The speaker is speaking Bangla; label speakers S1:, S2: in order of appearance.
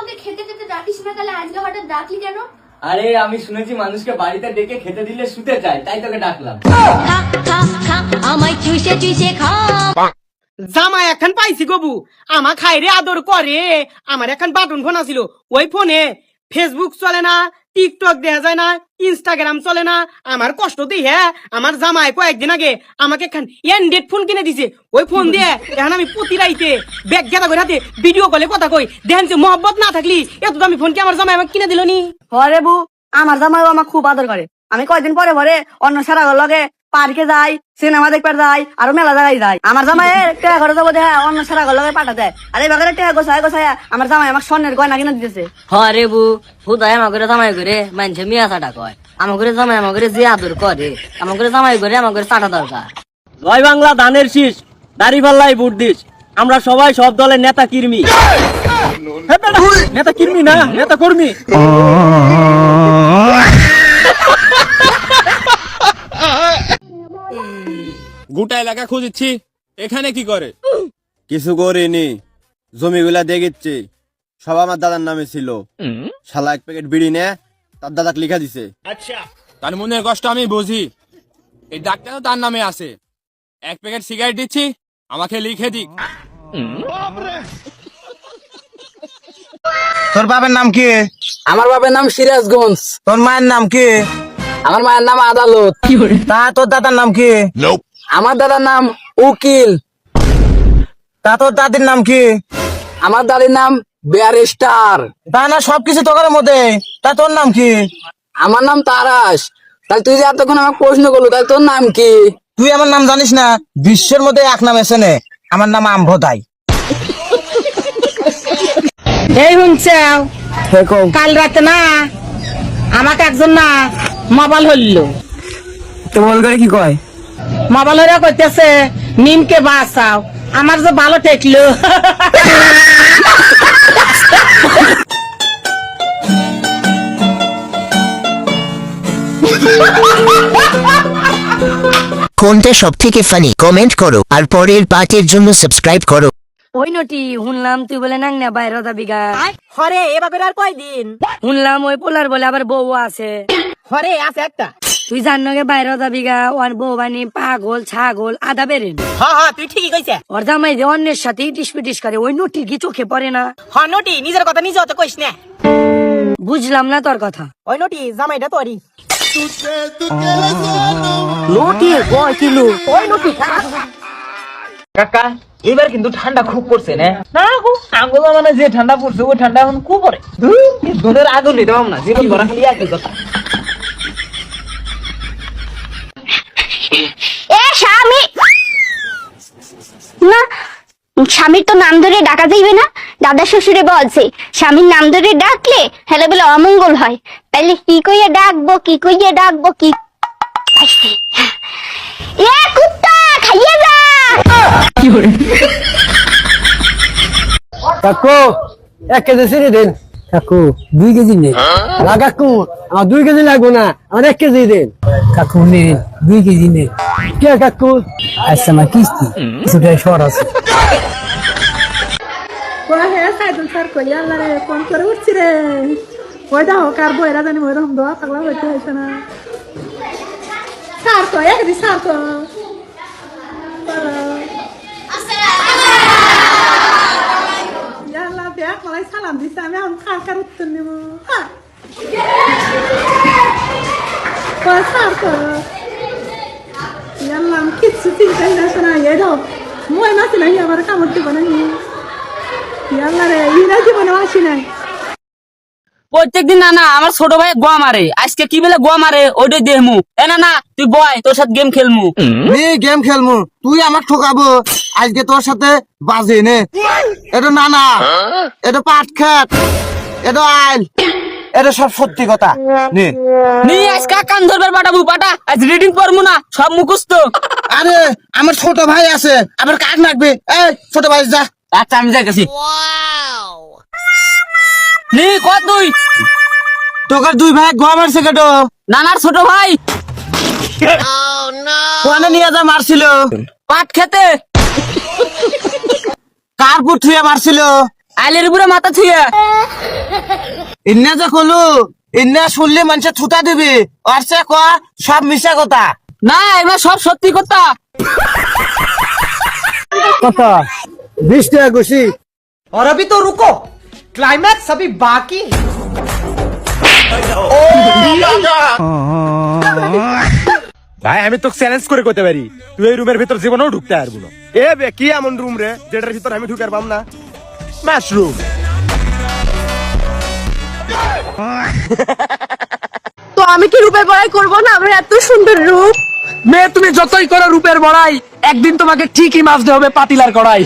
S1: আমাকে খেতে খেতে ডাকিস না, তাহলে আজকে হঠাৎ ডাকলি কেন?
S2: আরে আমি শুনেছি মানুষকে বাড়িতে ডেকে খেতে দিলে শুতে চায়, তাই তোকে ডাকলাম।
S3: আমায় চুষে চুষে খা।
S4: জামাই এখন পাইছি গবু, আমার খাইরে আদর করে। আমার এখন বাটন ফোন আছিল, ওই ফোনে ফেসবুক চলে না, টিকটক দেখা যায় না, ইনস্টাগ্রাম চলে না। আমার কষ্ট দিই হ্যাঁ। আমার জামাই কয়েকদিন আগে আমাকে এখন অ্যান্ড্রয়েড ফোন কিনে দিছে। ওই ফোন দিয়ে এখন আমি প্রতি রাইতে ব্যাগ গেদা করে হাতে ভিডিও কলে কথা কই। দেখেন যে মহব্বত না থাকলি এত দামি ফোন কি আমার জামাই আমাকে কিনে দিল নি?
S5: হরে বু, আমার জামাইও আমার খুব আদর করে। আমি কয়দিন পরে পরে অন্য সারা লগে পার্কে যাই, সিনেমা দেখবার যাই, আরো মেলা জায়গায় যাই। আমার জামাই টেয়া ঘরে যাবো দেখা অন্য সারা লগে পাঠা দেয়। আর এই বাগারে টেয়া গোছায় গোছায় আমার জামাই আমার স্বর্ণের গয়না কিনে দিতেছে।
S6: হরে বু, হুদায় আমার করে জামাই করে মানছে মিয়া চাটা কয়। আমার করে জামাই আমার করে যে আদর করে, আমার করে জামাই করে আমার করে চাটা দরকার।
S2: জয় বাংলা ধানের শীষ, দাড়িপাল্লাই ভোট দিস। আমরা সবাই সব দলের নেতা কর্মী। নেতা কর্মী না, নেতা কর্মী।
S7: গোটা এলাকা খুঁজছি, এখানে কি করে?
S8: কিছু করিনি, জমিগুলা দেখিচ্ছি। সব আমার দাদার নামে ছিল। শালা এক প্যাকেট বিড়ি নে তার দাদাকে লিখা দিছে।
S7: আচ্ছা, তার মনের কষ্ট আমি বুঝি। এই ডাক্তারও তার নামে আছে। এক প্যাকেট সিগারেট দিচ্ছি, আমাকে লিখে দিক।
S8: তোর বাবার নাম কি?
S2: আমার বাবার নাম সিরাজগঞ্জ।
S8: তোর মায়ের নাম কি?
S2: আমার মায়ের নাম আদালত।
S8: তা তোর দাদার নাম কি?
S2: আমার দাদার নাম উকিল।
S8: তা তোর দাদির নাম কি?
S2: আমার দাদির নাম ব্যারিস্টার।
S8: তা না সবকিছু তোর মধ্যে, তা তোর নাম কি?
S2: আমার নাম তারাস। তাহলে তুই যে এতক্ষণ আমাকে প্রশ্ন করলো, তাহলে তোর নাম কি?
S8: তুই আমার নাম জানিস না? বিশ্বের মধ্যে এক নাম এসে নে, আমার নাম আম্ভদাই।
S4: এই শুনছাও, কাল রাতে না আমাকে একজন না মোবাইল হইল।
S8: তো বল করে কি কয়?
S4: মোবাইল হইরা কইতেছে নিমকে বাঁচাও। আমার যে ভালো ঠেকলো।
S9: কোনটা সব থেকে ফানি কমেন্ট করো আর পরের পার্টের জন্য সাবস্ক্রাইব করো।
S6: ওই নটি শুনলাম তুই বলে নাং না বাইরে যাবি গা।
S4: হরে এবার আর কয়দিন?
S6: শুনলাম ওই পোলার বলে আবার বউ আছে।
S4: হরে আছে একটা।
S6: তুই জানো গে বাইরে যাবি গা, ওর বউ বানি পাগল ছাগল আদা বেরেন।
S4: হ্যাঁ তুই ঠিকই কইছে।
S6: ওর জামাই যে অন্যের সাথে ইটিস পিটিস করে, ওই নটির কি চোখে পড়ে না?
S4: হ্যাঁ নটি নিজের কথা নিজে অত কইস না।
S6: বুঝলাম না তোর কথা।
S4: ওই নটি জামাইটা তোরই।
S6: নটি কয় কিলো?
S4: ওই নটি
S2: কাকা, এবার কিন্তু ঠান্ডা খুব পড়ছে না? না আগুন মানে যে ঠান্ডা পড়ছে ওই ঠান্ডা এখন খুব পড়ে। দুধের আগুন নিতে পারবো না, জীবন ধরা খালি একই কথা।
S1: এ স্বামী না, স্বামীর তো নাম ধরে ডাকা যাইবে না। দাদা শ্বশুরে বলছে স্বামীর নাম ধরে ডাকলে হেলে বলে অমঙ্গল হয়। তাইলে কি কইয়া ডাকবো, কি কইয়া ডাকবো, কি? এ কুত্তা খাইয়ে যা।
S8: কাকু 1 কেজি চিনি দেন। কাকু 2 কেজি নেই। না কাকু আমার 2 কেজি লাগবো না, আমার 1 কেজি দেন। কাকু নেন 2 কেজি নেন। কে কাকু? আচ্ছা আমার কিস্তি কিছুটাই শর্ট আছে।
S4: সাইদুল স্যার কইয়া আল্লাহ রে ফোন করে উঠছি রে। ওই দাও কার বইরা জানি ওই রকম দোয়া পাগলা হইতে হইছে না। স্যার কই একদি স্যার কই ইয়াল্লাহ দেখ মালাই সালাম দিছে, আমি এখন কার উত্তর নেব। কই স্যার কই ইয়াল্লাহ আমি কিচ্ছু চিন্তাই না শোনা। এই দাও মই মাছি নাই আমার কামড় দিব না। ইয়াল্লাহ রে ইনা জীবনে আসি নাই।
S6: প্রত্যেকদিন না না আমার ছোট ভাই গোয়া মারে, আজকে কি বলে গোয়া মারে ওইটাই দেখমু। এ না না তুই বয়, তোর সাথে গেম খেলমু।
S8: গেম খেলমু? তুই আমাকে ঠকাবো আজকে তোর সাথে বাজে নে। এটা না না, এটা পাট খাত, এটা আইল, এটা সব সত্যি কথা নে।
S6: নি আজকে কান ধরবার পাঠাবো, পাঠা আজ রিডিং পড়মু না, সব মুখস্থ।
S8: আরে আমার ছোট ভাই আছে, আবার কাজ লাগবে। এই ছোট ভাই যা।
S6: আচ্ছা আমি যাইতেছি। নি কত তুই?
S8: তোকে 2 ভাই গোয়া মারছে কেটো?
S6: নানার ছোট ভাই।
S8: কোনে নিয়ে যা মারছিল?
S6: পাট খেতে।
S8: কার পুত্রিয়া মারছিল?
S6: আইলের উপরে মাথা ছুঁয়ে
S8: ইন্না যে কলু ইন্না শুনলে মানুষে থুতা দিবি আর সে কয়া সব মিশা কথা
S6: না এবার সব সত্যি কথা
S8: কথা 20 টাকা ঘুষি
S4: और अभी तो रुको क्लाइमैक्स अभी बाकी है।
S7: ভাই আমি তোকে চ্যালেঞ্জ করে করতে পারি তুই এই রুমের ভিতর জীবনেও ঢুকতে পারবো না এ বে কি এমন রুম রে যেটার ভিতর আমি ঢুকার পাম না মাশরুম
S5: তো আমি কি রূপের বড়াই করবো না আমার এত সুন্দর রূপ
S6: মেয়ে তুমি যতই করো রূপের বড়াই একদিন তোমাকে ঠিকই মাছতে হবে পাতিলার কড়াই